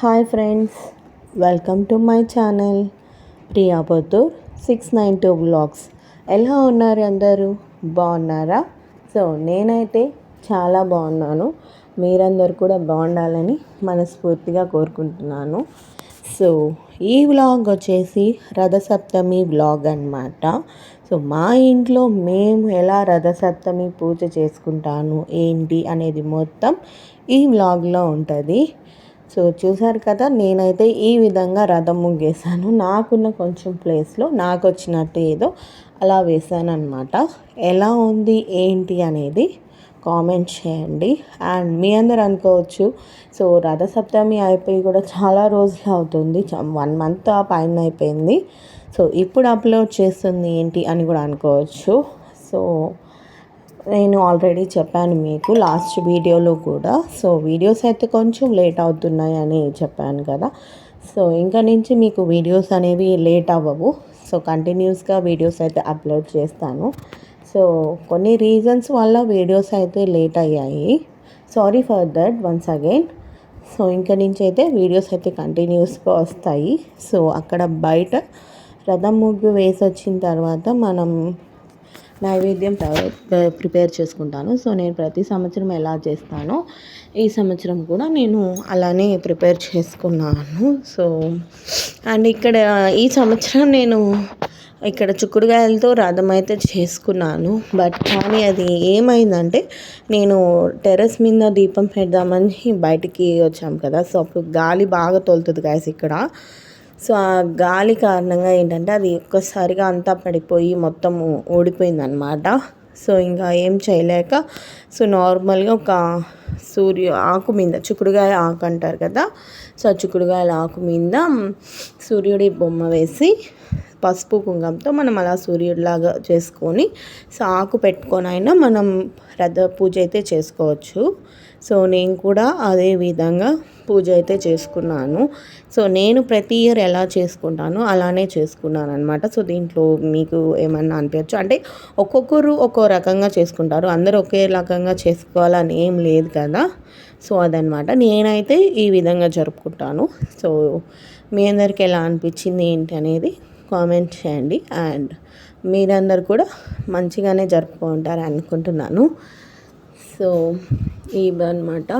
Hi friends, welcome to my channel Priya Pothur 692 blogs. ఎలా ఉన్నారు అందరూ? బాగున్నారా? సో నేనైతే చాలా బాగున్నాను. మీరందరూ కూడా బాగుండాలని మనస్ఫూర్తిగా కోరుకుంటున్నాను. సో ఈ వ్లాగ్ వచ్చేసి రథసప్తమి వ్లాగ్ అన్నమాట. సో మా ఇంట్లో మేము ఎలా రథసప్తమి పూజ చేసుకుంటాను ఏంటి అనేది మొత్తం ఈ వ్లాగ్లో ఉంటుంది. సో చూసారు కదా, నేనైతే ఈ విధంగా రథం ముగ్గేసాను. నాకున్న కొంచెం ప్లేస్లో నాకు వచ్చినట్టు ఏదో అలా వేసాను అనమాట. ఎలా ఉంది ఏంటి అనేది కామెంట్ చేయండి. అండ్ మీ అందరు అనుకోవచ్చు, సో రథసప్తమి అయిపోయి కూడా చాలా రోజులు అవుతుంది, 1 month పైన అయిపోయింది. సో ఇప్పుడు అప్లోడ్ చేస్తుంది ఏంటి అని కూడా అనుకోవచ్చు. సో నేను ఆల్రెడీ చెప్పాను మీకు లాస్ట్ వీడియోలో కూడా. సో వీడియోస్ అయితే కొంచెం లేట్ అవుతున్నాయి అని చెప్పాను కదా. సో ఇంకా నుంచి మీకు వీడియోస్ అనేవి లేట్ అవ్వవు. సో కంటిన్యూస్గా వీడియోస్ అయితే అప్లోడ్ చేస్తాను. సో కొన్ని రీజన్స్ వల్ల వీడియోస్ అయితే లేట్ అయ్యాయి. Sorry for that once again. So ఇంకా నుంచి అయితే వీడియోస్ అయితే కంటిన్యూస్గా వస్తాయి. సో అక్కడ బయట రథం ముగ్గు వేసి వచ్చిన తర్వాత మనం నైవేద్యం ప్రిపేర్ చేసుకుంటాను. సో నేను ప్రతి సంవత్సరం ఎలా చేస్తానో ఈ సంవత్సరం కూడా నేను అలానే ప్రిపేర్ చేసుకున్నాను. సో అండ్ ఇక్కడ ఈ సంవత్సరం నేను ఇక్కడ చిక్కుడుకాయలతో రథం అయితే చేసుకున్నాను. బట్ కానీ అది ఏమైందంటే, నేను టెర్రస్ మీద దీపం పెడదామని బయటికి వచ్చాం కదా. సో అప్పుడు గాలి బాగా తోలుతుంది గాయస్ ఇక్కడ. సో ఆ గాలి కారణంగా ఏంటంటే అది ఒక్కసారిగా అంతా పడిపోయి మొత్తం ఊడిపోయిందనమాట. సో ఇంకా ఏం చేయలేక, సో నార్మల్గా ఒక ఆకు మీద, చిక్కుడుకాయ ఆకు అంటారు కదా, సో ఆ చిక్కుడుకాయల ఆకు మీద సూర్యుడి బొమ్మ వేసి పసుపు కుంకంతో మనం అలా సూర్యుడిలాగా చేసుకొని, సో ఆకు పెట్టుకొని అయినా మనం రథ పూజ అయితే చేసుకోవచ్చు. సో నేను కూడా అదే విధంగా పూజ అయితే చేసుకున్నాను. సో నేను ప్రతి ఇయర్ ఎలా చేసుకుంటానో అలానే చేసుకున్నాను అనమాట. సో దీంట్లో మీకు ఏమన్నా అనిపించచ్చు, అంటే ఒక్కొక్కరు ఒక్కో రకంగా చేసుకుంటారు, అందరూ ఒకే రకంగా చేసుకోవాలని ఏం లేదు కదా. సో అదనమాట, నేనైతే ఈ విధంగా జరుపుకుంటాను. సో మీ అందరికి ఎలా అనిపించింది ఏంటి అనేది కామెంట్ చేయండి. అండ్ మీరందరూ కూడా మంచిగానే జరుపుకుంటారు అనుకుంటున్నాను. సో ఇవన్నమాట.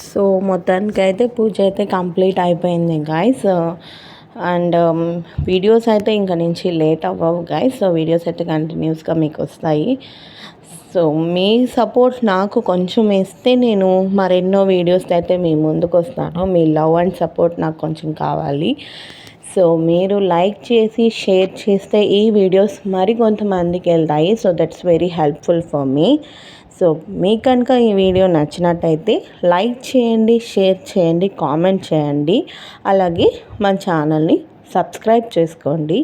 సో మొత్తానికి అయితే పూజ అయితే కంప్లీట్ అయిపోయింది గాయస్. అండ్ వీడియోస్ అయితే ఇంకా నుంచి లేట్ అవ్వవు గాయస్. సో వీడియోస్ అయితే కంటిన్యూస్గా మీకు వస్తాయి. సో మీ సపోర్ట్ నాకు కొంచెం ఇస్తే నేను మరెన్నో వీడియోస్ అయితే మీ ముందుకు వస్తాను. మీ లవ్ అండ్ సపోర్ట్ నాకు కొంచెం కావాలి. సో మీరు లైక్ చేసి షేర్ చేస్తే ఈ వీడియోస్ మరి కొంతమందికి వెళ్తాయి. So that's very helpful for me. So మీకు కనుక ఈ వీడియో నచ్చినట్టయితే లైక్ చేయండి, షేర్ చేయండి, కామెంట్ చేయండి. అలాగే మా ఛానల్ని సబ్స్క్రైబ్ చేసుకోండి.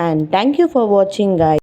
And thank you for watching guys.